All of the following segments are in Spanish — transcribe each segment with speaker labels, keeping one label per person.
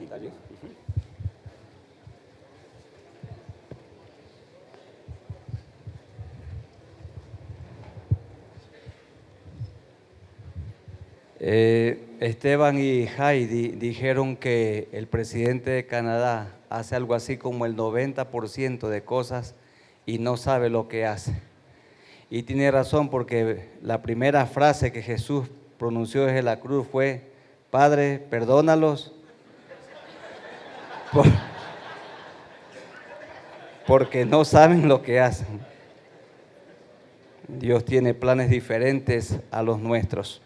Speaker 1: aquí, Daniel.
Speaker 2: Esteban y Heidi dijeron que el presidente de Canadá hace algo así como el 90% de cosas y no sabe lo que hace. Y tiene razón, porque la primera frase que Jesús pronunció desde la cruz fue: Padre, perdónalos, porque no saben lo que hacen. Dios tiene planes diferentes a los nuestros.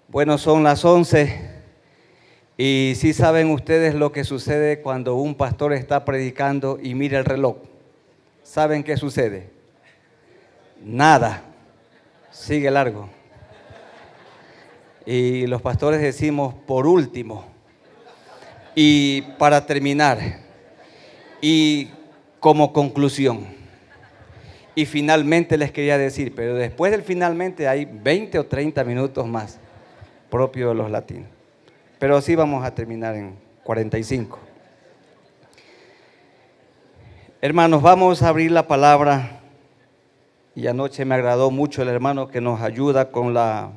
Speaker 2: Bueno, son las 11 y sí saben ustedes lo que sucede cuando un pastor está predicando y mira el reloj. ¿Saben qué sucede? Nada, sigue largo. Y los pastores decimos por último y para terminar y como conclusión. Y finalmente les quería decir, pero después del finalmente hay 20 o 30 minutos más, propio de los latinos. Pero sí vamos a terminar en 45. Hermanos, vamos a abrir la palabra. Y anoche me agradó mucho el hermano que nos ayuda con la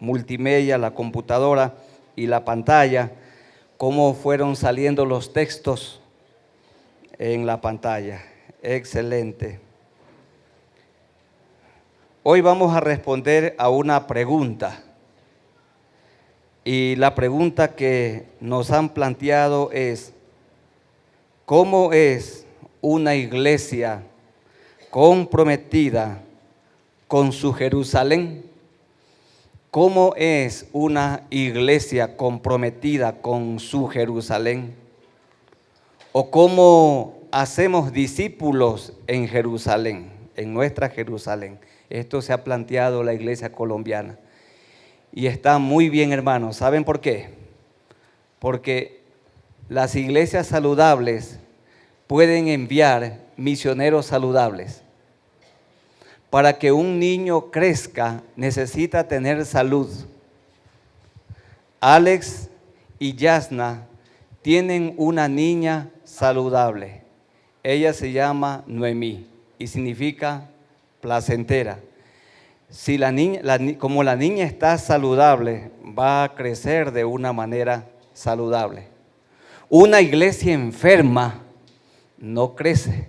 Speaker 2: multimedia, la computadora y la pantalla, cómo fueron saliendo los textos en la pantalla. Excelente. Hoy vamos a responder a una pregunta. Y la pregunta que nos han planteado es: ¿cómo es una iglesia comprometida con su Jerusalén? ¿Cómo es una iglesia comprometida con su Jerusalén? ¿O cómo hacemos discípulos en Jerusalén, en nuestra Jerusalén? Esto se ha planteado la iglesia colombiana. Y está muy bien, hermanos. ¿Saben por qué? Porque las iglesias saludables pueden enviar misioneros saludables. Para que un niño crezca, necesita tener salud. Alex y Yasna tienen una niña saludable. Ella se llama Noemí y significa placentera. Si como la niña está saludable, va a crecer de una manera saludable. Una iglesia enferma no crece,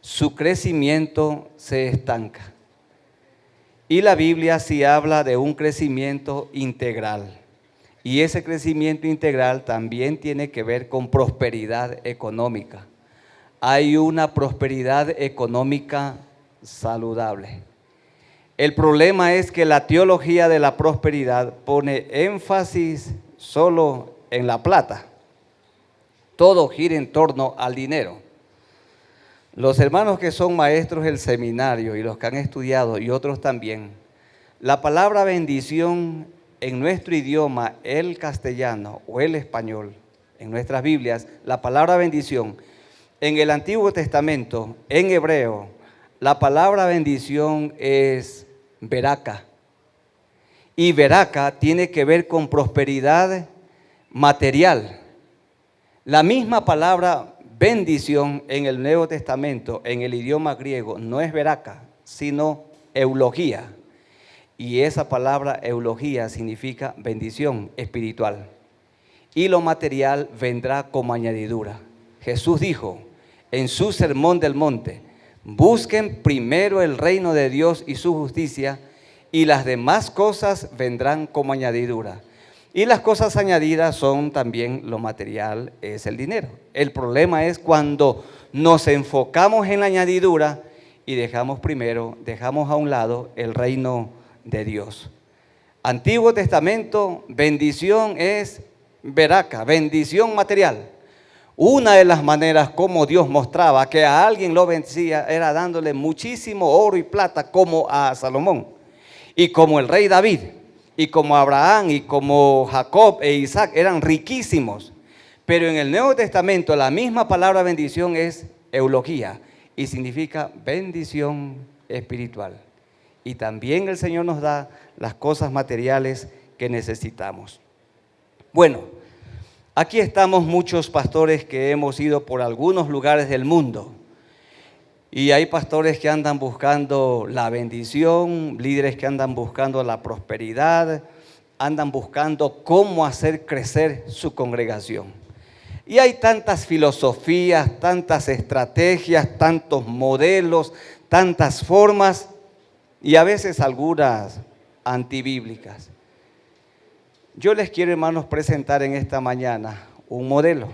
Speaker 2: su crecimiento se estanca. Y la Biblia sí habla de un crecimiento integral. Y ese crecimiento integral también tiene que ver con prosperidad económica. Hay una prosperidad económica saludable. El problema es que la teología de la prosperidad pone énfasis solo en la plata. Todo gira en torno al dinero. Los hermanos que son maestros del seminario y los que han estudiado y otros también, la palabra bendición en nuestro idioma, el castellano o el español, en nuestras Biblias, la palabra bendición, en el Antiguo Testamento, en hebreo, la palabra bendición es Beraka. Y Beraka tiene que ver con prosperidad material. La misma palabra bendición en el Nuevo Testamento, en el idioma griego, no es Beraka, sino eulogía. Y esa palabra eulogía significa bendición espiritual. Y lo material vendrá como añadidura. Jesús dijo en su sermón del monte: busquen primero el reino de Dios y su justicia, y las demás cosas vendrán como añadidura. Y las cosas añadidas son también lo material, es el dinero. El problema es cuando nos enfocamos en la añadidura y dejamos a un lado el reino de Dios. Antiguo Testamento, bendición es Beraka, bendición material. Una de las maneras como Dios mostraba que a alguien lo bendecía era dándole muchísimo oro y plata, como a Salomón, y como el rey David, y como Abraham, y como Jacob e Isaac, eran riquísimos. Pero en el Nuevo Testamento la misma palabra bendición es eulogía, y significa bendición espiritual. Y también el Señor nos da las cosas materiales que necesitamos. Bueno, aquí estamos muchos pastores que hemos ido por algunos lugares del mundo. Y hay pastores que andan buscando la bendición, líderes que andan buscando la prosperidad, andan buscando cómo hacer crecer su congregación. Y hay tantas filosofías, tantas estrategias, tantos modelos, tantas formas y a veces algunas antibíblicas. Yo les quiero, hermanos, presentar en esta mañana un modelo,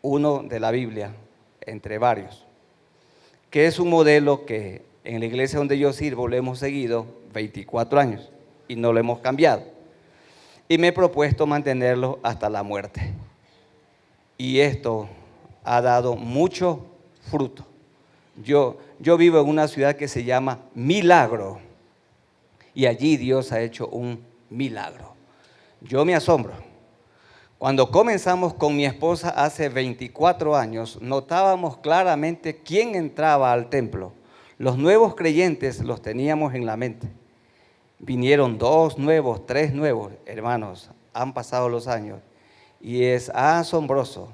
Speaker 2: uno de la Biblia, entre varios, que es un modelo que en la iglesia donde yo sirvo lo hemos seguido 24 años y no lo hemos cambiado. Y me he propuesto mantenerlo hasta la muerte. Y esto ha dado mucho fruto. Yo vivo en una ciudad que se llama Milagro y allí Dios ha hecho un milagro. Yo me asombro. Cuando comenzamos con mi esposa hace 24 años, notábamos claramente quién entraba al templo. Los nuevos creyentes los teníamos en la mente. Vinieron 2 nuevos, 3 nuevos, hermanos, han pasado los años y es asombroso.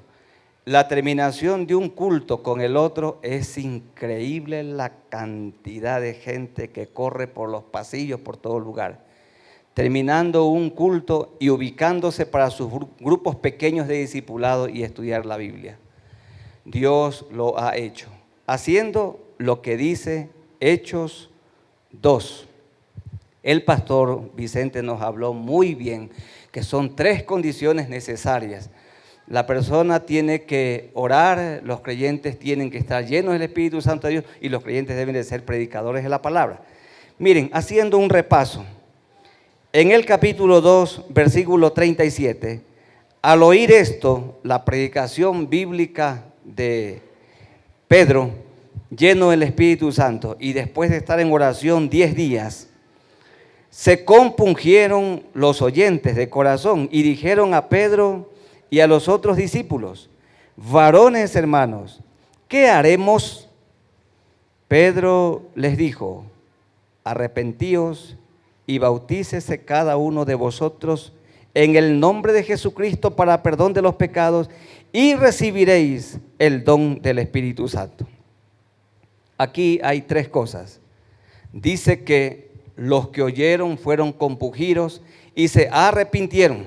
Speaker 2: La terminación de un culto con el otro es increíble, la cantidad de gente que corre por los pasillos, por todo lugar. Terminando un culto y ubicándose para sus grupos pequeños de discipulado y estudiar la Biblia. Dios lo ha hecho, haciendo lo que dice Hechos 2. El pastor Vicente nos habló muy bien que son 3 condiciones necesarias. La persona tiene que orar, los creyentes tienen que estar llenos del Espíritu Santo de Dios y los creyentes deben de ser predicadores de la palabra. Miren, haciendo un repaso, en el capítulo 2, versículo 37, al oír esto, la predicación bíblica de Pedro, lleno del Espíritu Santo, y después de estar en oración 10 días, se compungieron los oyentes de corazón y dijeron a Pedro y a los otros discípulos: varones hermanos, ¿qué haremos? Pedro les dijo: arrepentíos y bautícese cada uno de vosotros en el nombre de Jesucristo para perdón de los pecados y recibiréis el don del Espíritu Santo. Aquí hay 3 cosas. Dice que los que oyeron fueron compungidos y se arrepintieron.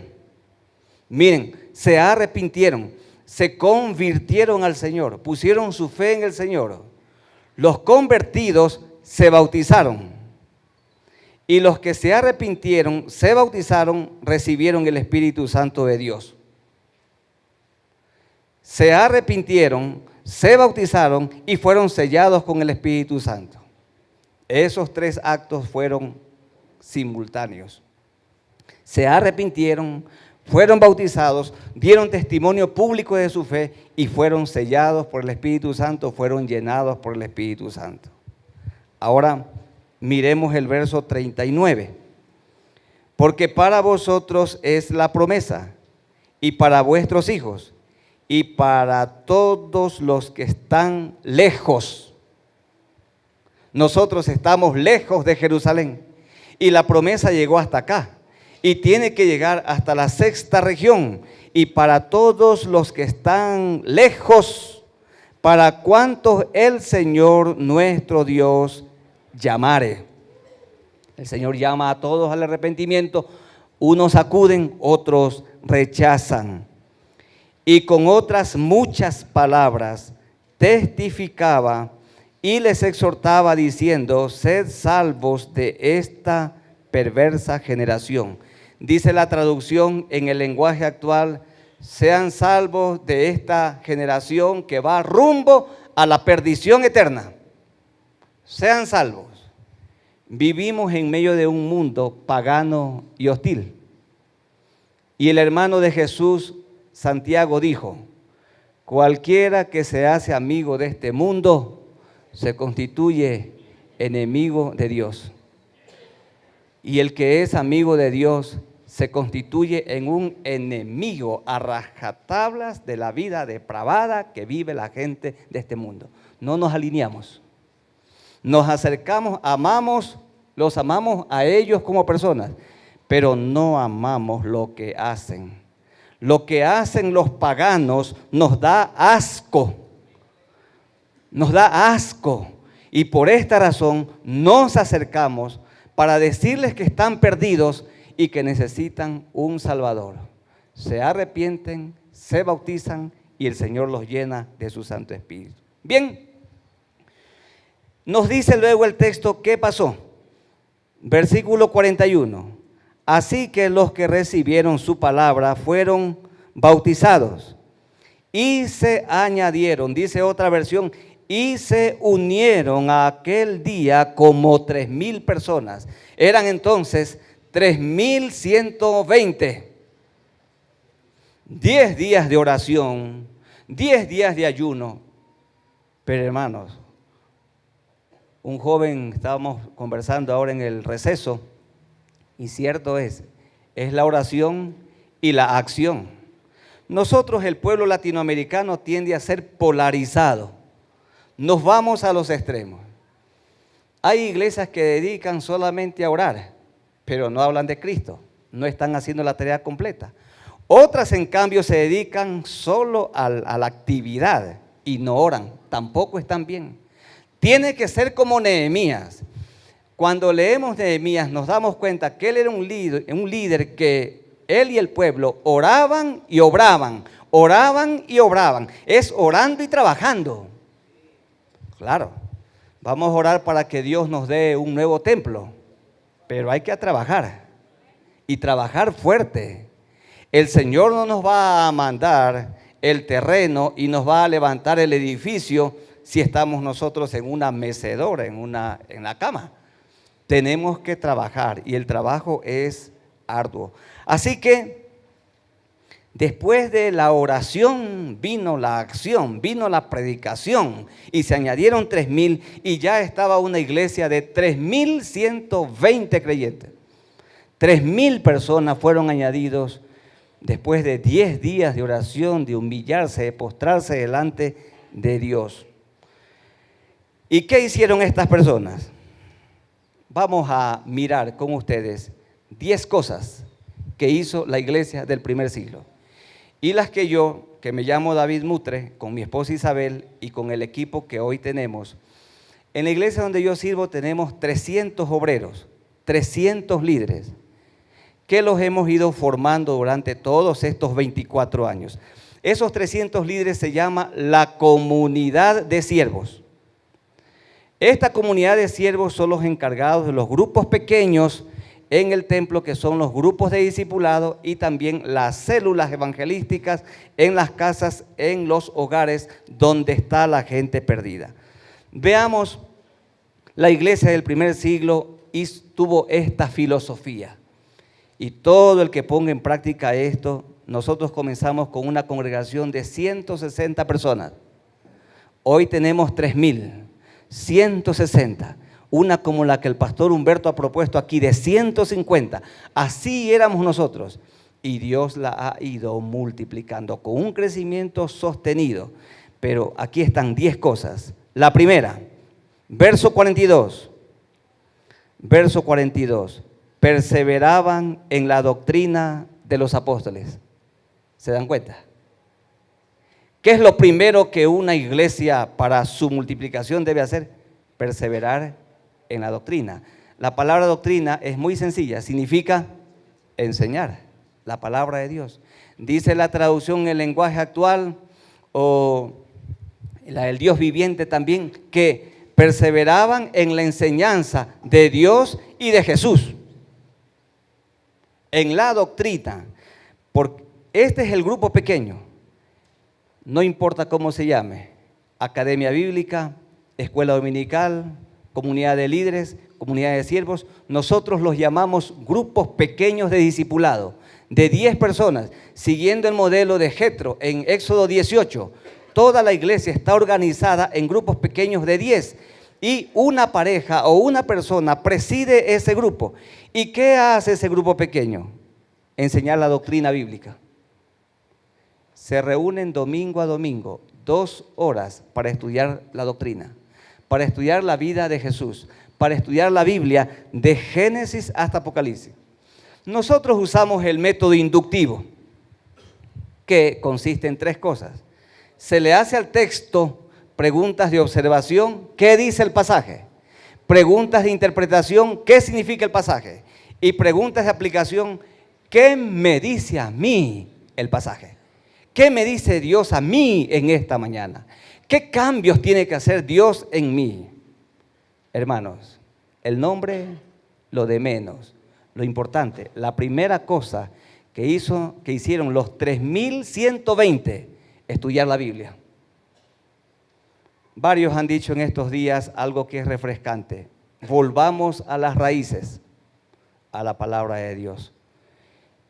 Speaker 2: Miren, se arrepintieron, se convirtieron al Señor, pusieron su fe en el Señor. Los convertidos se bautizaron. Y los que se arrepintieron, se bautizaron, recibieron el Espíritu Santo de Dios. Se arrepintieron, se bautizaron y fueron sellados con el Espíritu Santo. Esos 3 actos fueron simultáneos. Se arrepintieron, fueron bautizados, dieron testimonio público de su fe y fueron sellados por el Espíritu Santo, fueron llenados por el Espíritu Santo. Ahora miremos el verso 39. Porque para vosotros es la promesa, y para vuestros hijos, y para todos los que están lejos. Nosotros estamos lejos de Jerusalén y la promesa llegó hasta acá y tiene que llegar hasta la 6ª región. Y para todos los que están lejos, para cuantos el Señor nuestro Dios llamare. El Señor llama a todos al arrepentimiento, unos acuden, otros rechazan. Y con otras muchas palabras testificaba y les exhortaba diciendo: sed salvos de esta perversa generación. Dice la traducción en el lenguaje actual: sean salvos de esta generación que va rumbo a la perdición eterna. Sean salvos. Vivimos en medio de un mundo pagano y hostil. Y el hermano de Jesús, Santiago, dijo: cualquiera que se hace amigo de este mundo se constituye enemigo de Dios. Y el que es amigo de Dios se constituye en un enemigo a rajatablas de la vida depravada que vive la gente de este mundo. No nos alineamos. Nos acercamos, amamos, los amamos a ellos como personas, pero no amamos lo que hacen. Lo que hacen los paganos nos da asco. Nos da asco. Y por esta razón nos acercamos para decirles que están perdidos y que necesitan un Salvador. Se arrepienten, se bautizan y el Señor los llena de su Santo Espíritu. Bien, nos dice luego el texto qué pasó. Versículo 41. Así que los que recibieron su palabra fueron bautizados y se añadieron, dice otra versión, y se unieron a aquel día como 3,000 personas. Eran entonces 3,120. 10 días de oración, 10 días de ayuno. Pero hermanos, un joven, estábamos conversando ahora en el receso, y cierto es la oración y la acción. Nosotros, el pueblo latinoamericano, tiende a ser polarizado. Nos vamos a los extremos. Hay iglesias que dedican solamente a orar, pero no hablan de Cristo, no están haciendo la tarea completa. Otras, en cambio, se dedican solo a la actividad y no oran, tampoco están bien. Tiene que ser como Nehemías. Cuando leemos Nehemías nos damos cuenta que él era un líder que él y el pueblo oraban y obraban, oraban y obraban. Es orando y trabajando. Claro, vamos a orar para que Dios nos dé un nuevo templo, pero hay que trabajar y trabajar fuerte. El Señor no nos va a mandar el terreno y nos va a levantar el edificio si estamos nosotros en una mecedora, en la cama. Tenemos que trabajar y el trabajo es arduo. Así que después de la oración vino la acción, vino la predicación y se añadieron 3,000 y ya estaba una iglesia de 3,120 creyentes. 3,000 personas fueron añadidos después de 10 días de oración, de humillarse, de postrarse delante de Dios. ¿Y qué hicieron estas personas? Vamos a mirar con ustedes 10 cosas que hizo la iglesia del primer siglo. Y las que yo, que me llamo David Mutre, con mi esposa Isabel y con el equipo que hoy tenemos, en la iglesia donde yo sirvo tenemos 300 obreros, 300 líderes, que los hemos ido formando durante todos estos 24 años. Esos 300 líderes se llama la comunidad de siervos. Esta comunidad de siervos son los encargados de los grupos pequeños en el templo, que son los grupos de discipulado, y también las células evangelísticas en las casas, en los hogares donde está la gente perdida. Veamos, la iglesia del primer siglo tuvo esta filosofía. Y todo el que ponga en práctica esto, nosotros comenzamos con una congregación de 160 personas. Hoy tenemos 3,160. Una como la que el pastor Humberto ha propuesto aquí, de 150. Así éramos nosotros. Y Dios la ha ido multiplicando con un crecimiento sostenido. Pero aquí están 10 cosas. La primera, verso 42. Verso 42. Perseveraban en la doctrina de los apóstoles. ¿Se dan cuenta? ¿Qué es lo primero que una iglesia para su multiplicación debe hacer? Perseverar en la doctrina. La palabra doctrina es muy sencilla, significa enseñar la palabra de Dios. Dice la traducción en el lenguaje actual, o la del Dios viviente también, que perseveraban en la enseñanza de Dios y de Jesús. En la doctrina, porque este es el grupo pequeño, no importa cómo se llame, academia bíblica, escuela dominical, comunidad de líderes, comunidad de siervos, nosotros los llamamos grupos pequeños de discipulado, de 10 personas, siguiendo el modelo de Jetro en Éxodo 18. Toda la iglesia está organizada en grupos pequeños de 10 y una pareja o una persona preside ese grupo. ¿Y qué hace ese grupo pequeño? Enseñar la doctrina bíblica. Se reúnen domingo a domingo, 2 horas para estudiar la doctrina, para estudiar la vida de Jesús, para estudiar la Biblia de Génesis hasta Apocalipsis. Nosotros usamos el método inductivo, que consiste en 3 cosas. Se le hace al texto preguntas de observación, ¿qué dice el pasaje? Preguntas de interpretación, ¿qué significa el pasaje? Y preguntas de aplicación, ¿qué me dice a mí el pasaje? ¿Qué me dice Dios a mí en esta mañana? ¿Qué cambios tiene que hacer Dios en mí? Hermanos, el nombre, lo de menos. Lo importante, la primera cosa que hicieron los 3.120, estudiar la Biblia. Varios han dicho en estos días algo que es refrescante. Volvamos a las raíces, a la palabra de Dios.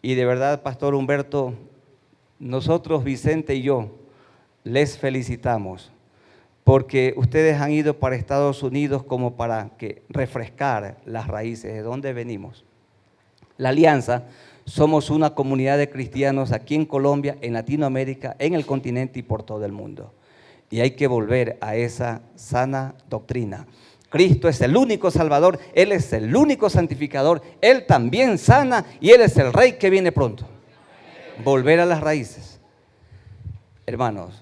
Speaker 2: Y de verdad, Pastor Humberto, nosotros, Vicente y yo, les felicitamos porque ustedes han ido para Estados Unidos como para refrescar las raíces de dónde venimos. La Alianza, somos una comunidad de cristianos aquí en Colombia, en Latinoamérica, en el continente y por todo el mundo. Y hay que volver a esa sana doctrina. Cristo es el único Salvador, Él es el único santificador, Él también sana y Él es el Rey que viene pronto. Volver a las raíces. Hermanos,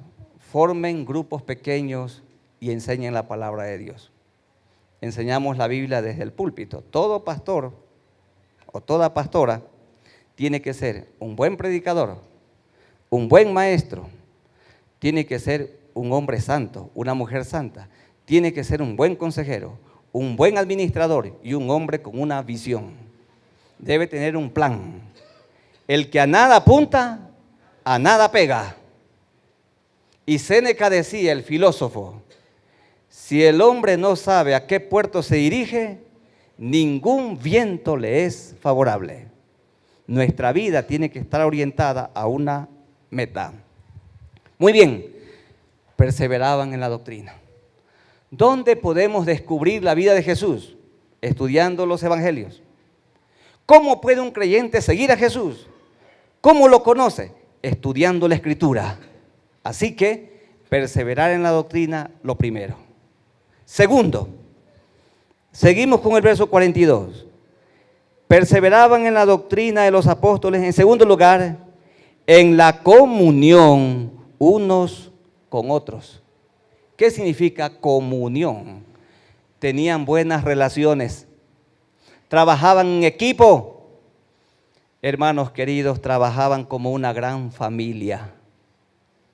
Speaker 2: formen grupos pequeños y enseñen la palabra de Dios. Enseñamos la Biblia desde el púlpito. Todo pastor o toda pastora tiene que ser un buen predicador, un buen maestro, tiene que ser un hombre santo, una mujer santa, tiene que ser un buen consejero, un buen administrador y un hombre con una visión. Debe tener un plan. El que a nada apunta, a nada pega. Y Séneca decía, el filósofo, si el hombre no sabe a qué puerto se dirige, ningún viento le es favorable. Nuestra vida tiene que estar orientada a una meta. Muy bien, perseveraban en la doctrina. ¿Dónde podemos descubrir la vida de Jesús? Estudiando los evangelios. ¿Cómo puede un creyente seguir a Jesús? ¿Cómo lo conoce? Estudiando la Escritura. Así que, perseverar en la doctrina, lo primero. Segundo, seguimos con el verso 42. Perseveraban en la doctrina de los apóstoles. En segundo lugar, en la comunión unos con otros. ¿Qué significa comunión? Tenían buenas relaciones. Trabajaban en equipo. Hermanos queridos, trabajaban como una gran familia.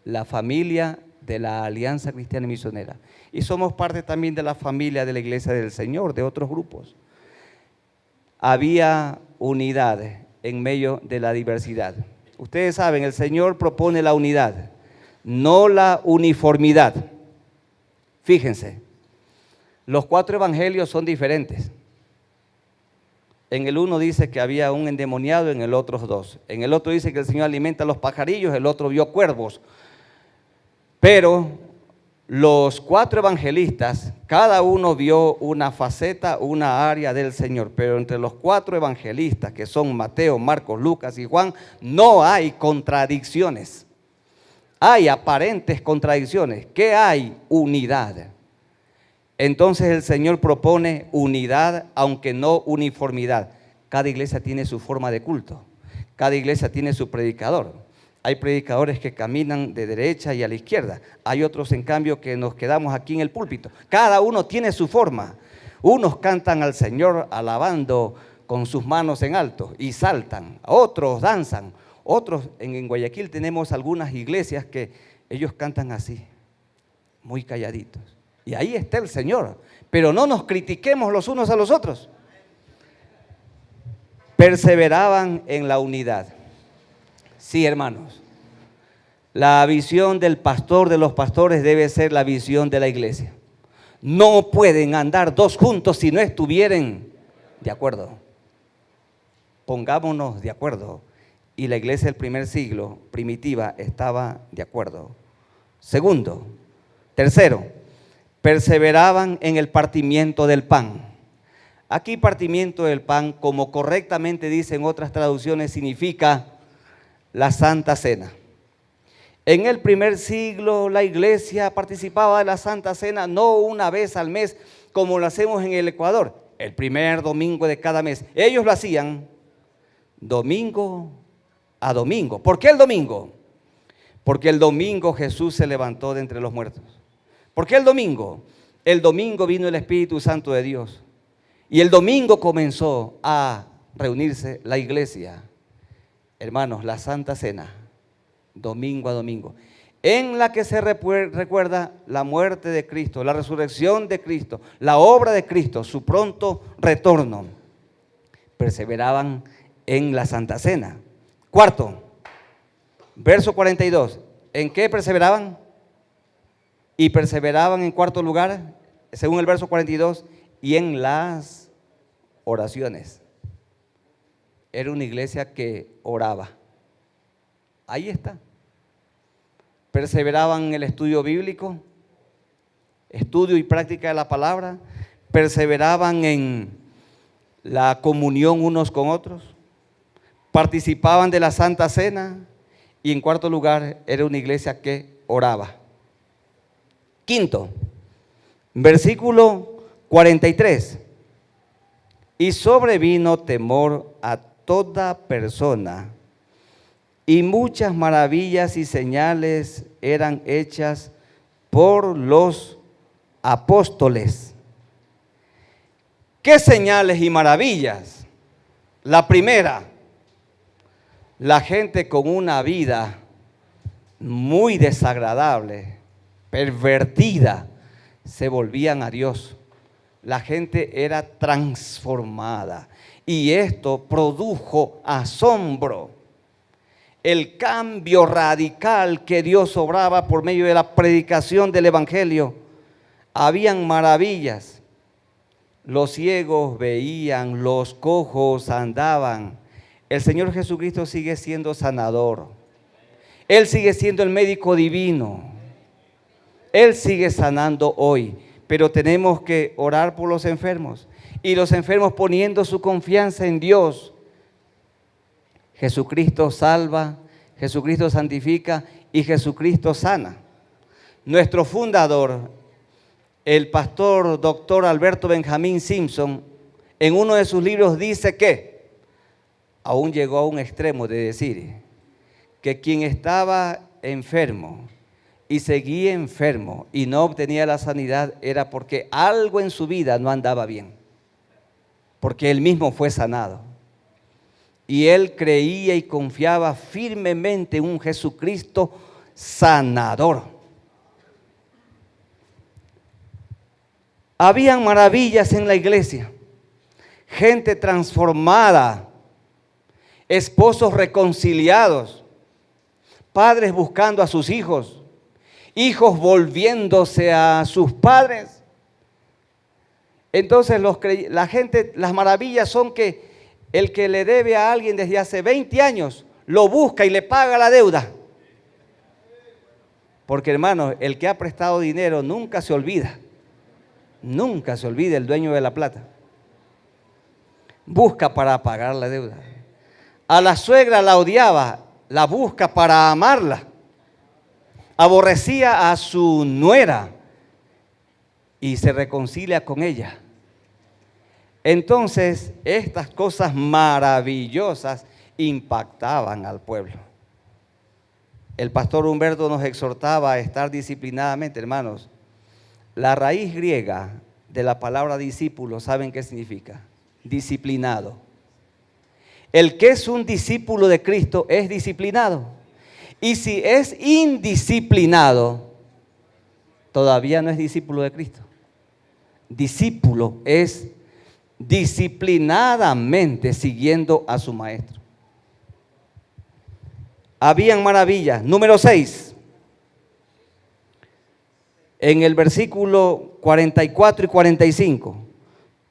Speaker 2: La familia de la Alianza Cristiana y Misionera. Y somos parte también de la familia de la Iglesia del Señor, de otros grupos. Había unidad en medio de la diversidad. Ustedes saben, el Señor propone la unidad, no la uniformidad. Fíjense, los 4 evangelios son diferentes. En el uno dice que había un endemoniado, en el otro 2. En el otro dice que el Señor alimenta a los pajarillos, el otro vio cuervos. Pero los 4 evangelistas, cada uno vio una faceta, una área del Señor. Pero entre los 4 evangelistas, que son Mateo, Marcos, Lucas y Juan, no hay contradicciones. Hay aparentes contradicciones. ¿Qué hay? Unidad. Entonces el Señor propone unidad, aunque no uniformidad. Cada iglesia tiene su forma de culto. Cada iglesia tiene su predicador. Hay predicadores que caminan de derecha y a la izquierda. Hay otros, en cambio, que nos quedamos aquí en el púlpito. Cada uno tiene su forma. Unos cantan al Señor alabando con sus manos en alto y saltan. Otros danzan. Otros, en Guayaquil tenemos algunas iglesias que ellos cantan así, muy calladitos. Y ahí está el Señor. Pero no nos critiquemos los unos a los otros. Perseveraban en la unidad. Sí, hermanos, la visión del pastor, de los pastores, debe ser la visión de la iglesia. No pueden andar 2 juntos si no estuvieran de acuerdo. Pongámonos de acuerdo. Y la iglesia del primer siglo, primitiva, estaba de acuerdo. Segundo, tercero, perseveraban en el partimiento del pan. Aquí partimiento del pan, como correctamente dicen otras traducciones, significa la Santa Cena. En el primer siglo la iglesia participaba de la Santa Cena no una vez al mes como lo hacemos en el Ecuador, el primer domingo de cada mes. Ellos lo hacían domingo a domingo. ¿Por qué el domingo? Porque el domingo Jesús se levantó de entre los muertos. ¿Por qué el domingo? El domingo vino el Espíritu Santo de Dios. Y el domingo comenzó a reunirse la iglesia. Hermanos, la Santa Cena, domingo a domingo, en la que se recuerda la muerte de Cristo, la resurrección de Cristo, la obra de Cristo, su pronto retorno. Perseveraban en la Santa Cena. Cuarto, verso 42. ¿En qué perseveraban? Y perseveraban en cuarto lugar, según el verso 42, y en las oraciones. Era una iglesia que oraba. Ahí está. Perseveraban en el estudio bíblico, estudio y práctica de la palabra. Perseveraban en la comunión unos con otros. Participaban de la Santa Cena. Y en cuarto lugar, era una iglesia que oraba. Quinto, versículo 43. Y sobrevino temor a toda persona, y muchas maravillas y señales eran hechas por los apóstoles. ¿Qué señales y maravillas? La primera, la gente con una vida muy desagradable, pervertida, se volvían a Dios. La gente era transformada y esto produjo asombro. El cambio radical que Dios obraba por medio de la predicación del Evangelio. Habían maravillas. Los ciegos veían, los cojos andaban. El Señor Jesucristo sigue siendo sanador. Él sigue siendo el médico divino. Él sigue sanando hoy. Pero tenemos que orar por los enfermos. Y los enfermos poniendo su confianza en Dios. Jesucristo salva, Jesucristo santifica y Jesucristo sana. Nuestro fundador, el pastor doctor Alberto Benjamín Simpson, en uno de sus libros dice que aún llegó a un extremo de decir que quien estaba enfermo y seguía enfermo y no obtenía la sanidad era porque algo en su vida no andaba bien, porque él mismo fue sanado. Y él creía y confiaba firmemente en un Jesucristo sanador. Habían maravillas en la iglesia, gente transformada, esposos reconciliados, padres buscando a sus hijos, hijos volviéndose a sus padres. Entonces las maravillas son que el que le debe a alguien desde hace 20 años, lo busca y le paga la deuda. Porque hermano, el que ha prestado dinero nunca se olvida. Nunca se olvida el dueño de la plata. Busca para pagar la deuda. A la suegra la odiaba, la busca para amarla. Aborrecía a su nuera y se reconcilia con ella. Entonces, estas cosas maravillosas impactaban al pueblo. El pastor Humberto nos exhortaba a estar disciplinadamente, hermanos. La raíz griega de la palabra discípulo, ¿saben qué significa? Disciplinado. El que es un discípulo de Cristo es disciplinado. Y si es indisciplinado, todavía no es discípulo de Cristo. Discípulo es disciplinadamente siguiendo a su maestro. Habían maravillas. Número 6. En el versículo 44 y 45.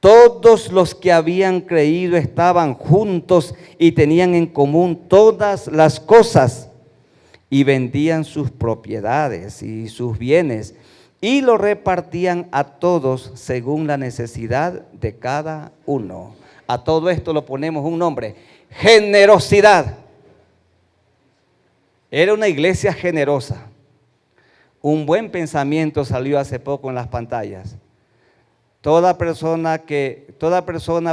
Speaker 2: Todos los que habían creído estaban juntos y tenían en común todas las cosas y vendían sus propiedades y sus bienes y lo repartían a todos según la necesidad de cada uno. A todo esto lo ponemos un nombre: generosidad. Era una iglesia generosa. Un buen pensamiento salió hace poco en las pantallas. Toda persona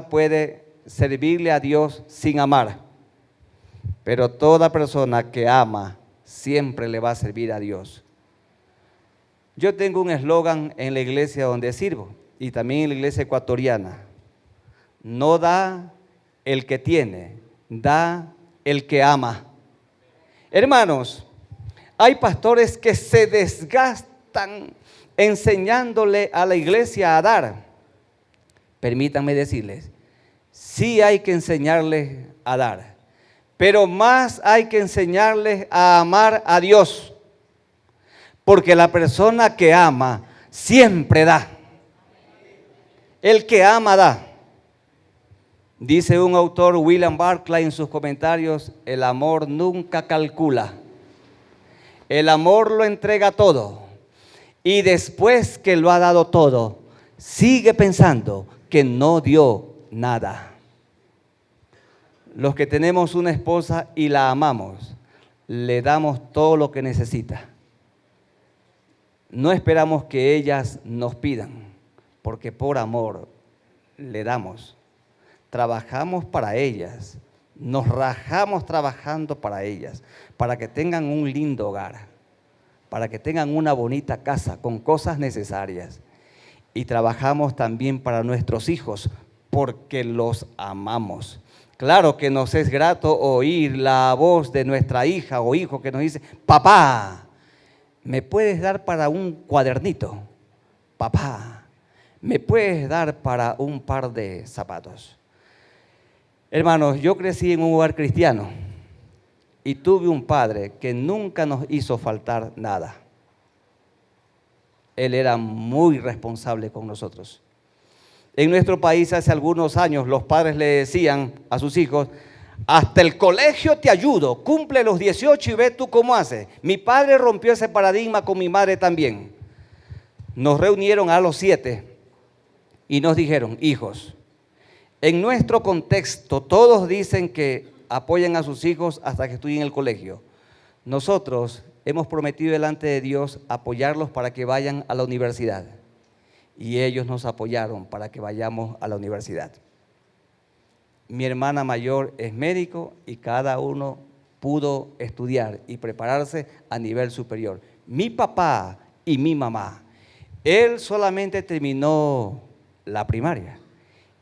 Speaker 2: puede servirle a Dios sin amar. pero toda persona que ama siempre le va a servir a Dios. Yo tengo un eslogan en la iglesia donde sirvo y también en la iglesia ecuatoriana. No da el que tiene, da el que ama. Hermanos, hay pastores que se desgastan enseñándole a la iglesia a dar. Permítanme decirles, sí hay que enseñarles a dar, pero más hay que enseñarles a amar a Dios, porque la persona que ama siempre da. El que ama da. Dice un autor, William Barclay, en sus comentarios, el amor nunca calcula. El amor lo entrega todo. Y después que lo ha dado todo, sigue pensando que no dio nada. Los que tenemos una esposa y la amamos, le damos todo lo que necesita. No esperamos que ellas nos pidan, porque por amor le damos. Trabajamos para ellas, nos rajamos trabajando para ellas, para que tengan un lindo hogar, para que tengan una bonita casa con cosas necesarias. Y trabajamos también para nuestros hijos, porque los amamos. Claro que nos es grato oír la voz de nuestra hija o hijo que nos dice, papá, ¿me puedes dar para un cuadernito? Papá, ¿me puedes dar para un par de zapatos? Hermanos, yo crecí en un hogar cristiano y tuve un padre que nunca nos hizo faltar nada. Él era muy responsable con nosotros. En nuestro país hace algunos años los padres le decían a sus hijos, hasta el colegio te ayudo, cumple los 18 y ve tú cómo haces. Mi padre rompió ese paradigma con mi madre también. Nos reunieron a los 7 y nos dijeron, hijos, en nuestro contexto todos dicen que apoyan a sus hijos hasta que estudien en el colegio. Nosotros hemos prometido delante de Dios apoyarlos para que vayan a la universidad. Y ellos nos apoyaron para que vayamos a la universidad. Mi hermana mayor es médico y cada uno pudo estudiar y prepararse a nivel superior. Mi papá y mi mamá, él solamente terminó la primaria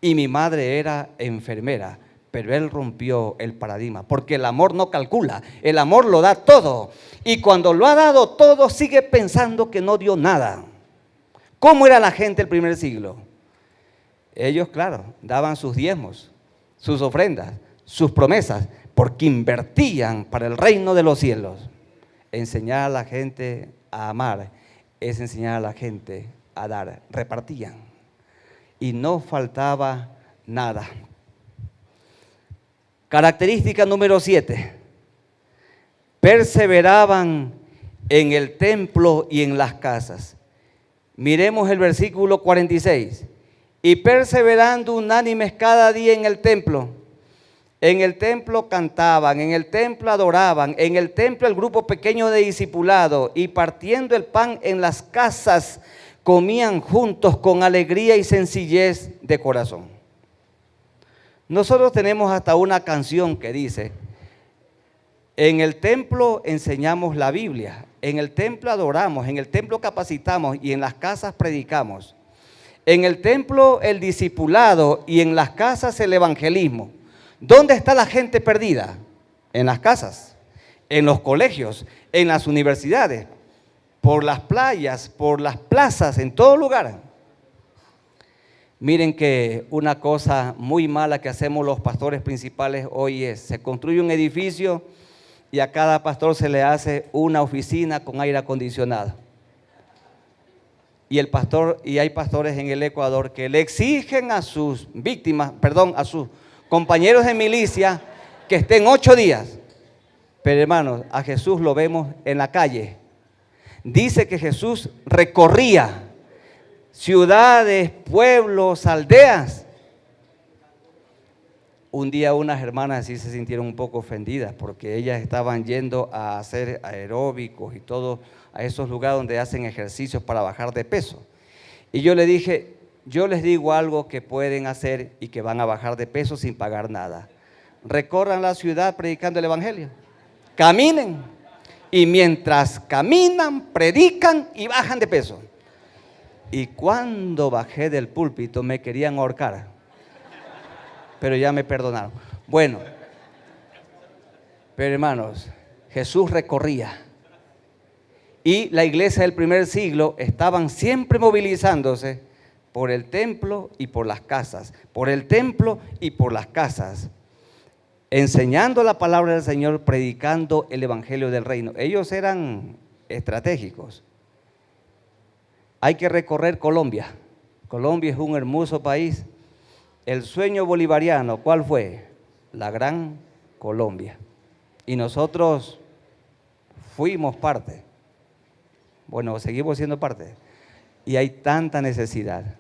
Speaker 2: y mi madre era enfermera, pero él rompió el paradigma, porque el amor no calcula, el amor lo da todo. Y cuando lo ha dado todo, sigue pensando que no dio nada. ¿Cómo era la gente del primer siglo? Ellos, claro, daban sus diezmos, sus ofrendas, sus promesas, porque invertían para el reino de los cielos. Enseñar a la gente a amar es enseñar a la gente a dar. Repartían y no faltaba nada. Característica número 7. Perseveraban en el templo y en las casas. Miremos el versículo 46. Y perseverando unánimes cada día en el templo. En el templo cantaban, en el templo adoraban, en el templo el grupo pequeño de discipulado, y partiendo el pan en las casas, comían juntos con alegría y sencillez de corazón. Nosotros tenemos hasta una canción que dice, en el templo enseñamos la Biblia, en el templo adoramos, en el templo capacitamos y en las casas predicamos. En el templo el discipulado y en las casas el evangelismo. ¿Dónde está la gente perdida? En las casas, en los colegios, en las universidades, por las playas, por las plazas, en todo lugar. Miren que una cosa muy mala que hacemos los pastores principales hoy es, se construye un edificio y a cada pastor se le hace una oficina con aire acondicionado. Y hay pastores en el Ecuador que le exigen a sus víctimas, a sus compañeros de milicia que estén 8 días. Pero hermanos, a Jesús lo vemos en la calle. Dice que Jesús recorría ciudades, pueblos, aldeas. Un día unas hermanas sí se sintieron un poco ofendidas porque ellas estaban yendo a hacer aeróbicos y todo a esos lugares donde hacen ejercicios para bajar de peso. Y yo le dije, yo les digo algo que pueden hacer y que van a bajar de peso sin pagar nada. recorran la ciudad predicando el evangelio. Caminen. Y mientras caminan, predican y bajan de peso. Y cuando bajé del púlpito me querían ahorcar, pero ya me perdonaron. Bueno, pero hermanos, Jesús recorría. Y la iglesia del primer siglo estaban siempre movilizándose por el templo y por las casas, por el templo y por las casas, enseñando la palabra del Señor, predicando el evangelio del reino. Ellos eran estratégicos. Hay que recorrer Colombia. Colombia es un hermoso país. El sueño bolivariano, ¿cuál fue? La gran Colombia. Y nosotros fuimos parte. Bueno, seguimos siendo parte. Y hay tanta necesidad.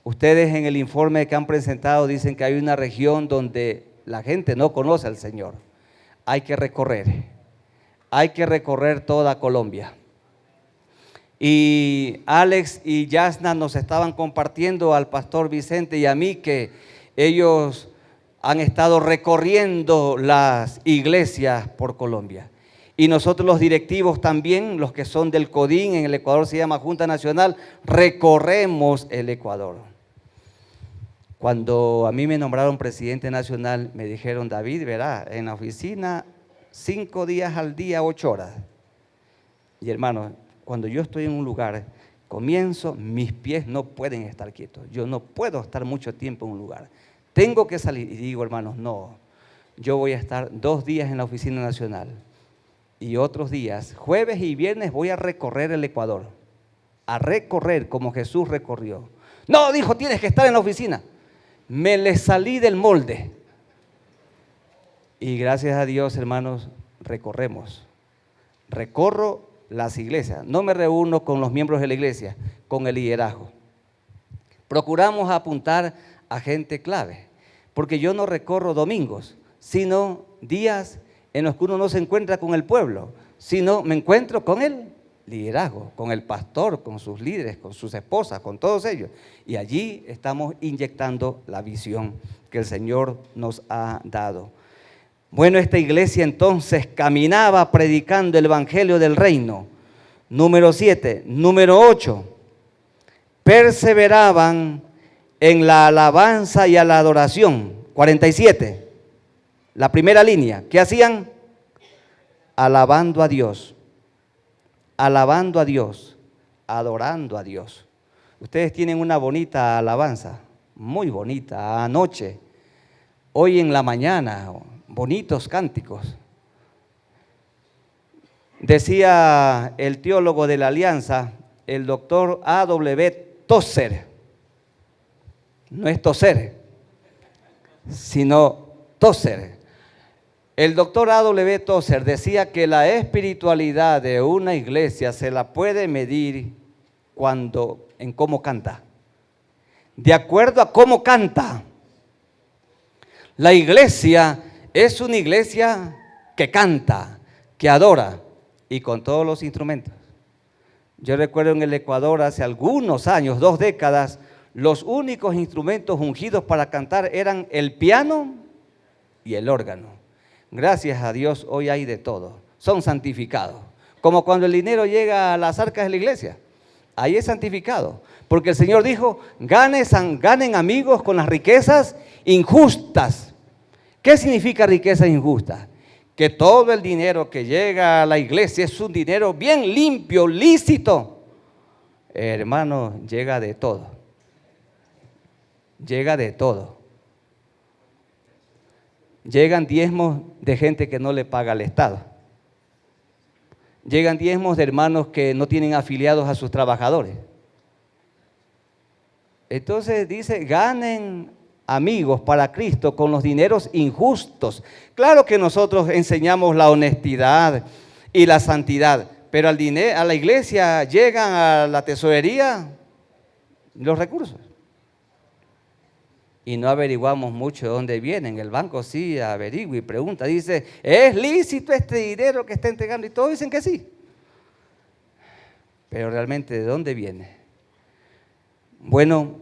Speaker 2: Ustedes en el informe que han presentado dicen que hay una región donde la gente no conoce al Señor. Hay que recorrer toda Colombia. Y Alex y Yasna nos estaban compartiendo al pastor Vicente y a mí que ellos han estado recorriendo las iglesias por Colombia. Y nosotros los directivos también, los que son del CODIN, en el Ecuador se llama Junta Nacional, recorremos el Ecuador. Cuando a mí me nombraron presidente nacional, me dijeron, David, verá, en la oficina 5 días al día, 8 horas. Y hermanos, cuando yo estoy en un lugar, comienzo, mis pies no pueden estar quietos. Yo no puedo estar mucho tiempo en un lugar. Tengo que salir. Y digo, hermanos, no, yo voy a estar 2 días en la oficina nacional. Y otros días, jueves y viernes, voy a recorrer el Ecuador. A recorrer como Jesús recorrió. No, dijo, tienes que estar en la oficina. Me le salí del molde. Y gracias a Dios, hermanos, recorremos. Recorro las iglesias. No me reúno con los miembros de la iglesia, con el liderazgo. Procuramos apuntar a gente clave. Porque yo no recorro domingos, sino días en los que uno no se encuentra con el pueblo, sino me encuentro con el liderazgo, con el pastor, con sus líderes, con sus esposas, con todos ellos. Y allí estamos inyectando la visión que el Señor nos ha dado. Bueno, esta iglesia entonces caminaba predicando el evangelio del reino. Número 7. Número 8. Perseveraban en la alabanza y a la adoración. 47. La primera línea, ¿qué hacían? Alabando a Dios, adorando a Dios. Ustedes tienen una bonita alabanza, muy bonita, anoche, hoy en la mañana, bonitos cánticos. Decía el teólogo de la Alianza, el doctor A.W. Tozer, no es toser, sino Tozer. El doctor A.W. Tozer decía que la espiritualidad de una iglesia se la puede medir en cómo canta. De acuerdo a cómo canta. La iglesia es una iglesia que canta, que adora y con todos los instrumentos. Yo recuerdo en el Ecuador hace algunos años, 2 décadas, los únicos instrumentos ungidos para cantar eran el piano y el órgano. Gracias a Dios, hoy hay de todo. Son santificados. Como cuando el dinero llega a las arcas de la iglesia. Ahí es santificado. Porque el Señor dijo, ganen amigos con las riquezas injustas. ¿Qué significa riqueza injusta? Que todo el dinero que llega a la iglesia es un dinero bien limpio, lícito. Hermano, llega de todo. Llega de todo. Llegan diezmos de gente que no le paga al Estado. Llegan diezmos de hermanos que no tienen afiliados a sus trabajadores. Entonces dice, ganen amigos para Cristo con los dineros injustos. Claro que nosotros enseñamos la honestidad y la santidad, pero a la iglesia llegan a la tesorería los recursos. Y no averiguamos mucho de dónde vienen. El banco sí averigua y pregunta, dice, ¿es lícito este dinero que está entregando? Y todos dicen que sí. Pero realmente, ¿de dónde viene? Bueno,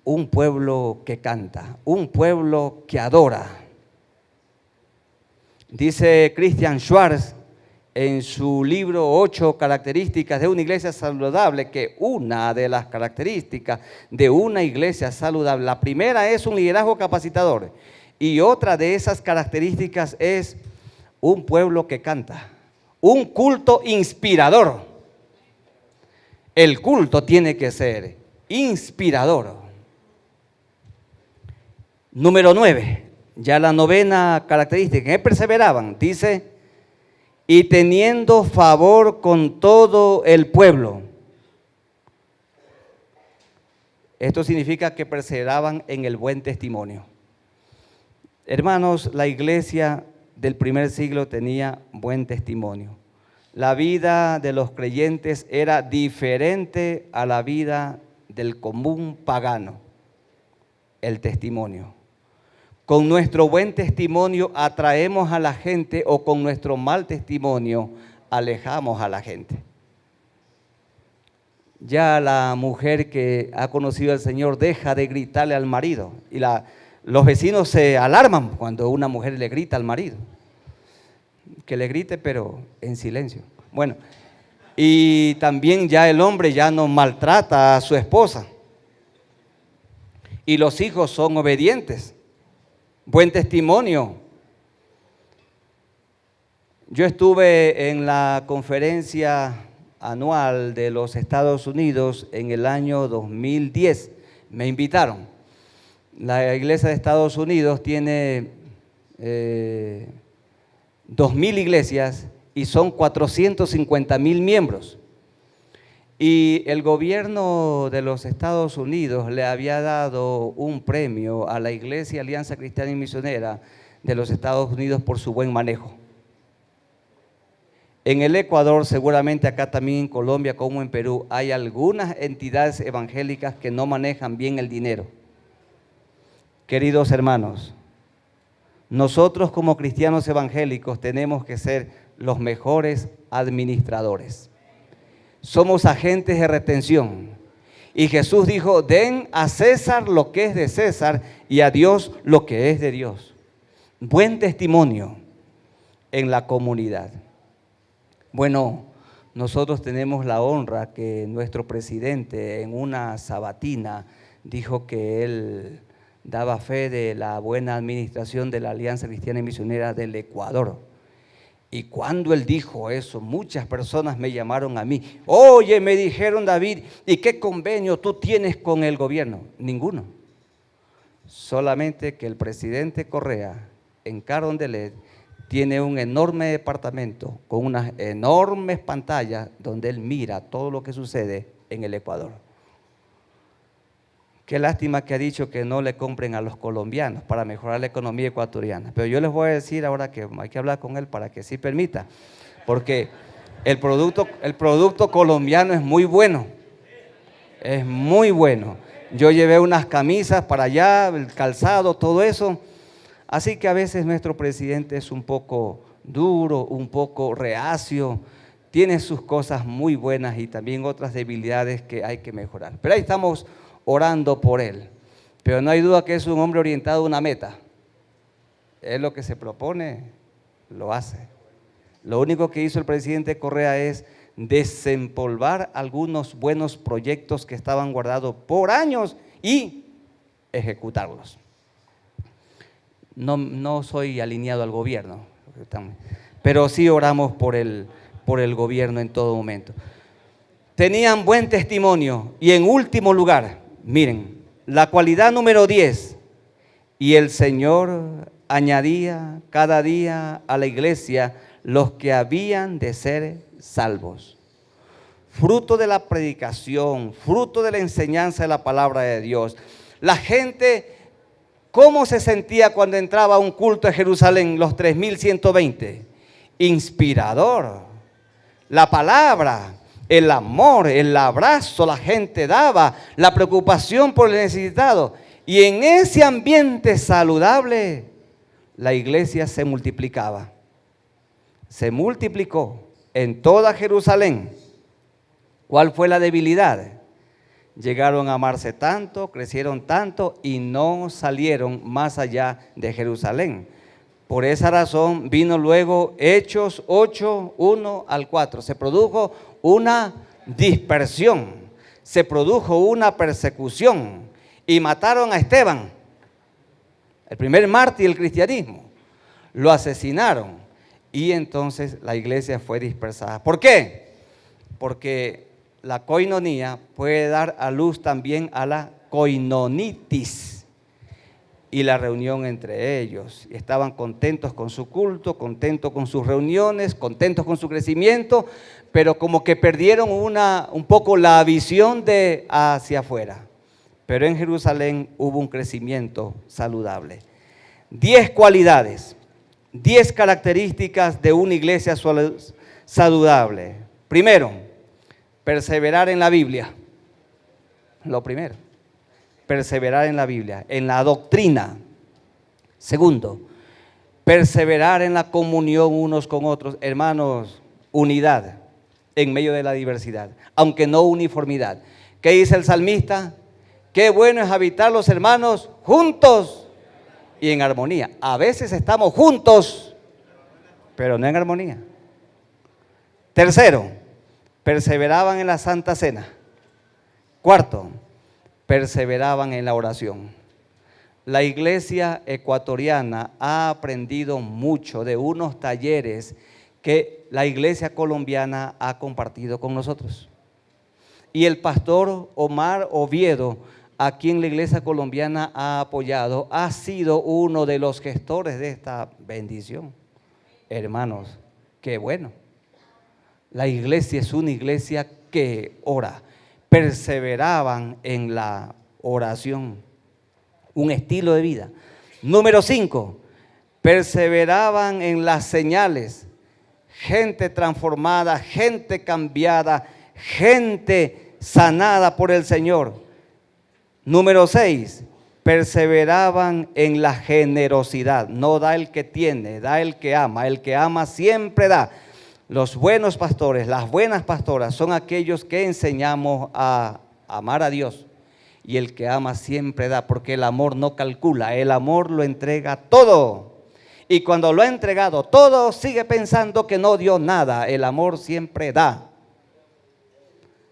Speaker 2: un pueblo que canta, un pueblo que adora. Dice Christian Schwartz en su libro 8 características de una iglesia saludable, que una de las características de una iglesia saludable, la primera es un liderazgo capacitador, y otra de esas características es un pueblo que canta, un culto inspirador. El culto tiene que ser inspirador. Número 9, ya la novena característica, ¿en qué perseveraban? Dice, y teniendo favor con todo el pueblo. Esto significa que perseveraban en el buen testimonio. Hermanos, la iglesia del primer siglo tenía buen testimonio. La vida de los creyentes era diferente a la vida del común pagano. El testimonio. Con nuestro buen testimonio atraemos a la gente, o con nuestro mal testimonio alejamos a la gente. Ya la mujer que ha conocido al Señor deja de gritarle al marido, y los vecinos se alarman cuando una mujer le grita al marido. Que le grite, pero en silencio. Bueno, y también ya el hombre ya no maltrata a su esposa, y los hijos son obedientes. Buen testimonio. Yo estuve en la conferencia anual de los Estados Unidos en el año 2010. Me invitaron. La iglesia de Estados Unidos tiene 2.000 iglesias y son 450.000 miembros. Y el gobierno de los Estados Unidos le había dado un premio a la Iglesia Alianza Cristiana y Misionera de los Estados Unidos por su buen manejo. En el Ecuador, seguramente acá también en Colombia como en Perú, hay algunas entidades evangélicas que no manejan bien el dinero. Queridos hermanos, nosotros como cristianos evangélicos tenemos que ser los mejores administradores. Somos agentes de retención. Y Jesús dijo, den a César lo que es de César y a Dios lo que es de Dios. Buen testimonio en la comunidad. Bueno, nosotros tenemos la honra que nuestro presidente en una sabatina dijo que él daba fe de la buena administración de la Alianza Cristiana y Misionera del Ecuador. Y cuando él dijo eso, muchas personas me llamaron a mí. Oye, me dijeron, David, ¿y qué convenio tú tienes con el gobierno? Ninguno. Solamente que el presidente Correa en Carondelet tiene un enorme departamento con unas enormes pantallas donde él mira todo lo que sucede en el Ecuador. Qué lástima que ha dicho que no le compren a los colombianos para mejorar la economía ecuatoriana. Pero yo les voy a decir ahora que hay que hablar con él para que sí permita. Porque el producto colombiano es muy bueno. Es muy bueno. Yo llevé unas camisas para allá, el calzado, todo eso. Así que a veces nuestro presidente es un poco duro, un poco reacio. Tiene sus cosas muy buenas y también otras debilidades que hay que mejorar. Pero ahí estamos orando por él, pero no hay duda que es un hombre orientado a una meta. Él lo que se propone, lo hace. Lo único que hizo el presidente Correa es desempolvar algunos buenos proyectos que estaban guardados por años y ejecutarlos. No soy alineado al gobierno, pero sí oramos por el gobierno en todo momento. Tenían buen testimonio y en último lugar, miren, la cualidad número 10, y el Señor añadía cada día a la iglesia los que habían de ser salvos. Fruto de la predicación, fruto de la enseñanza de la palabra de Dios. La gente, ¿cómo se sentía cuando entraba a un culto a Jerusalén, los 3.120? Inspirador. La palabra, el amor, el abrazo la gente daba, la preocupación por el necesitado. Y en ese ambiente saludable, la iglesia se multiplicaba. Se multiplicó en toda Jerusalén. ¿Cuál fue la debilidad? Llegaron a amarse tanto, crecieron tanto y no salieron más allá de Jerusalén. Por esa razón vino luego Hechos 8, 1 al 4. Se produjo una dispersión, se produjo una persecución y mataron a Esteban, el primer mártir del cristianismo. Lo asesinaron y entonces la iglesia fue dispersada. ¿Por qué? Porque la coinonía puede dar a luz también a la coinonitis. Y la reunión entre ellos. Estaban contentos con su culto, contentos con sus reuniones, contentos con su crecimiento, pero como que perdieron un poco la visión de hacia afuera. Pero en Jerusalén hubo un crecimiento saludable. 10 cualidades, 10 características de una iglesia saludable. Primero, perseverar en la Biblia. Lo primero. Perseverar en la Biblia, en la doctrina. Segundo, perseverar en la comunión unos con otros. Hermanos, unidad en medio de la diversidad, aunque no uniformidad. ¿Qué dice el salmista? Qué bueno es habitar los hermanos juntos y en armonía. A veces estamos juntos, pero no en armonía. Tercero, perseveraban en la Santa Cena. Cuarto, perseveraban en la oración. La iglesia ecuatoriana ha aprendido mucho de unos talleres que la iglesia colombiana ha compartido con nosotros. Y el pastor Omar Oviedo, a quien la iglesia colombiana ha apoyado, ha sido uno de los gestores de esta bendición. Hermanos, qué bueno. La iglesia es una iglesia que ora. Perseveraban en la oración, un estilo de vida. Número 5, perseveraban en las señales. Gente transformada, gente cambiada, gente sanada por el Señor. Número 6, perseveraban en la generosidad. No da el que tiene, da el que ama. El que ama siempre da. Los buenos pastores, las buenas pastoras son aquellos que enseñamos a amar a Dios. Y el que ama siempre da, porque el amor no calcula, el amor lo entrega todo. Y cuando lo ha entregado todo, sigue pensando que no dio nada. El amor siempre da.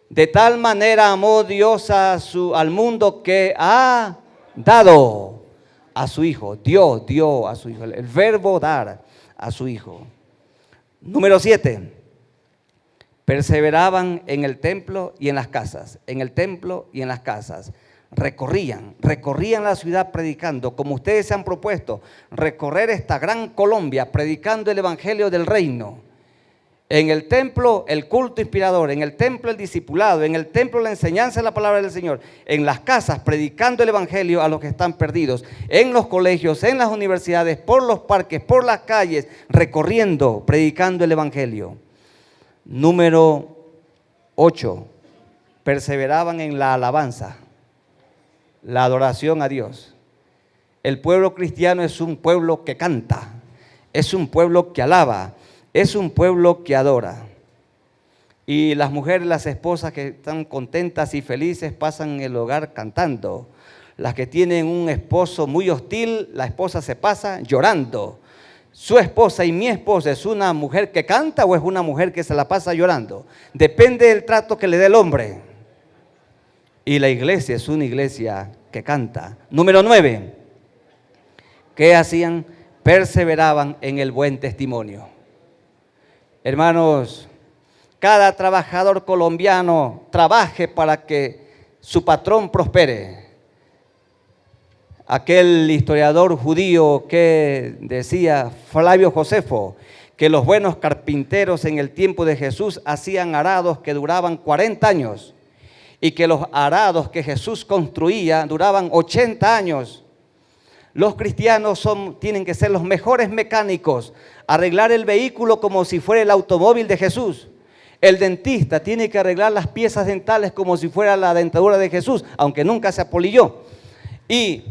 Speaker 2: De tal manera amó Dios al mundo que ha dado a su Hijo. Dios dio a su Hijo. El verbo dar a su Hijo. Número 7, perseveraban en el templo y en las casas, en el templo y en las casas. Recorrían la ciudad predicando, como ustedes se han propuesto, recorrer esta gran Colombia predicando el evangelio del reino. En el templo el culto inspirador, en el templo el discipulado, en el templo la enseñanza de la palabra del Señor, en las casas predicando el evangelio a los que están perdidos, en los colegios, en las universidades, por los parques, por las calles, recorriendo, predicando el evangelio. Número 8, perseveraban en la alabanza, la adoración a Dios. El pueblo cristiano es un pueblo que canta, es un pueblo que alaba. Es un pueblo que adora. Y las mujeres, las esposas que están contentas y felices pasan en el hogar cantando. Las que tienen un esposo muy hostil, la esposa se pasa llorando. ¿Su esposa y mi esposa es una mujer que canta o es una mujer que se la pasa llorando? Depende del trato que le dé el hombre. Y la iglesia es una iglesia que canta. Número 9. ¿Qué hacían? Perseveraban en el buen testimonio. Hermanos, cada trabajador colombiano trabaje para que su patrón prospere. Aquel historiador judío que decía, Flavio Josefo, que los buenos carpinteros en el tiempo de Jesús hacían arados que duraban 40 años y que los arados que Jesús construía duraban 80 años. Los cristianos tienen que ser los mejores mecánicos, arreglar el vehículo como si fuera el automóvil de Jesús. El dentista tiene que arreglar las piezas dentales como si fuera la dentadura de Jesús, aunque nunca se apolilló. Y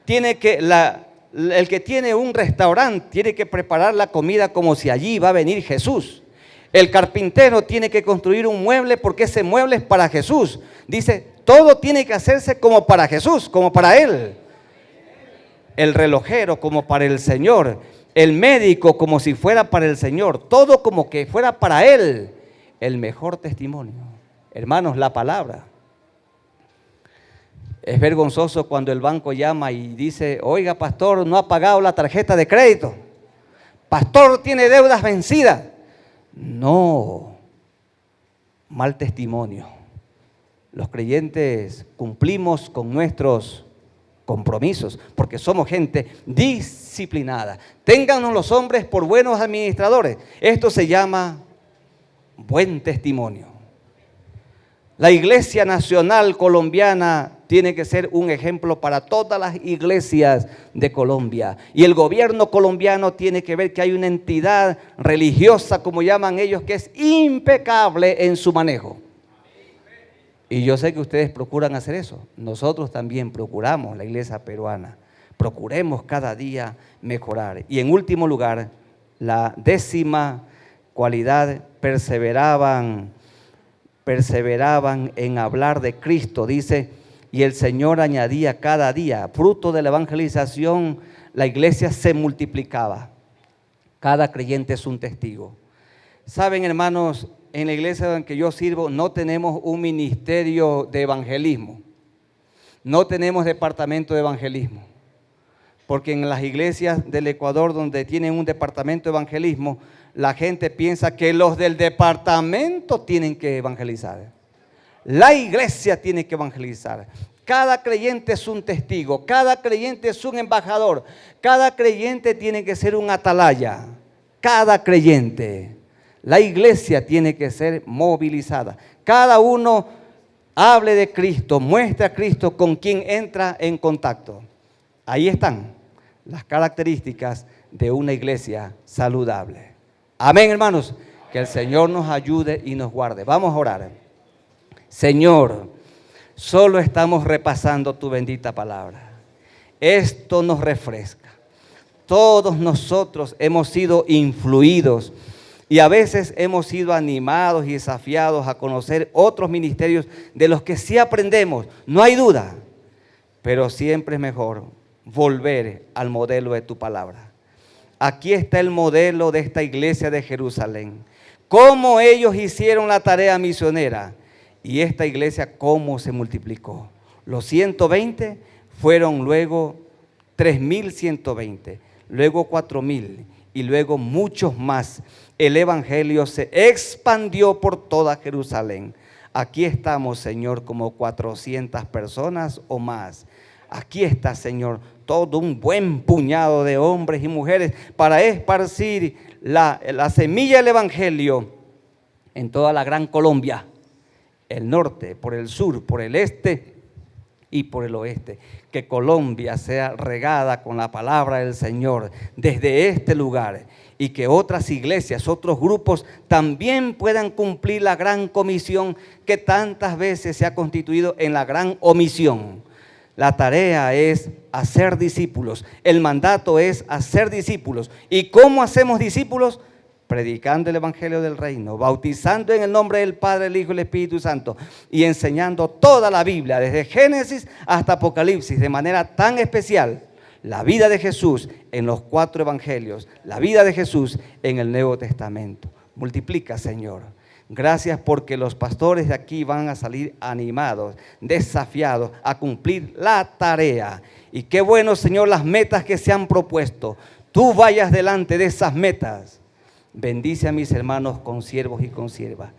Speaker 2: el que tiene un restaurante tiene que preparar la comida como si allí va a venir Jesús. El carpintero tiene que construir un mueble porque ese mueble es para Jesús. Dice, todo tiene que hacerse como para Jesús, como para Él. El relojero como para el Señor. el médico como si fuera para el Señor, todo como que fuera para Él, el mejor testimonio. Hermanos, la palabra. Es vergonzoso cuando el banco llama y dice, oiga, pastor, no ha pagado la tarjeta de crédito. Pastor, tiene deudas vencidas. No, mal testimonio. Los creyentes cumplimos con nuestros compromisos, porque somos gente disciplinada. Téngannos los hombres por buenos administradores. Esto se llama buen testimonio. La Iglesia Nacional Colombiana tiene que ser un ejemplo para todas las iglesias de Colombia. Y el gobierno colombiano tiene que ver que hay una entidad religiosa, como llaman ellos, que es impecable en su manejo. Y yo sé que ustedes procuran hacer eso. Nosotros también procuramos, la iglesia peruana. Procuremos cada día mejorar. Y en último lugar, la 10ª cualidad, perseveraban en hablar de Cristo. Dice, y el Señor añadía cada día, fruto de la evangelización, la iglesia se multiplicaba. Cada creyente es un testigo. Saben, hermanos, en la iglesia en que yo sirvo no tenemos un ministerio de evangelismo. No tenemos departamento de evangelismo. Porque en las iglesias del Ecuador donde tienen un departamento de evangelismo, la gente piensa que los del departamento tienen que evangelizar. La iglesia tiene que evangelizar. Cada creyente es un testigo, cada creyente es un embajador, cada creyente tiene que ser un atalaya. Cada creyente. La iglesia tiene que ser movilizada. Cada uno hable de Cristo, muestre a Cristo con quien entra en contacto. Ahí están las características de una iglesia saludable. Amén, hermanos. Que el Señor nos ayude y nos guarde. Vamos a orar. Señor, solo estamos repasando tu bendita palabra. Esto nos refresca. Todos nosotros hemos sido influidos y a veces hemos sido animados y desafiados a conocer otros ministerios de los que sí aprendemos, no hay duda, pero siempre es mejor volver al modelo de tu palabra. Aquí está el modelo de esta iglesia de Jerusalén, cómo ellos hicieron la tarea misionera y esta iglesia cómo se multiplicó. Los 120 fueron luego 3.120, luego 4.000 y luego muchos más. El evangelio se expandió por toda Jerusalén. Aquí estamos, Señor, como 400 personas o más. Aquí está, Señor, todo un buen puñado de hombres y mujeres para esparcir la semilla del evangelio en toda la gran Colombia, el norte, por el sur, por el este y por el oeste. Que Colombia sea regada con la palabra del Señor desde este lugar y que otras iglesias, otros grupos también puedan cumplir la gran comisión que tantas veces se ha constituido en la gran omisión. La tarea es hacer discípulos, el mandato es hacer discípulos. ¿Y cómo hacemos discípulos? Predicando el evangelio del reino, bautizando en el nombre del Padre, el Hijo y el Espíritu Santo y enseñando toda la Biblia, desde Génesis hasta Apocalipsis, de manera tan especial, la vida de Jesús en los 4 evangelios, la vida de Jesús en el Nuevo Testamento. Multiplica, Señor. Gracias porque los pastores de aquí van a salir animados, desafiados a cumplir la tarea. Y qué bueno, Señor, las metas que se han propuesto. Tú vayas delante de esas metas. Bendice a mis hermanos consiervos y consiervas.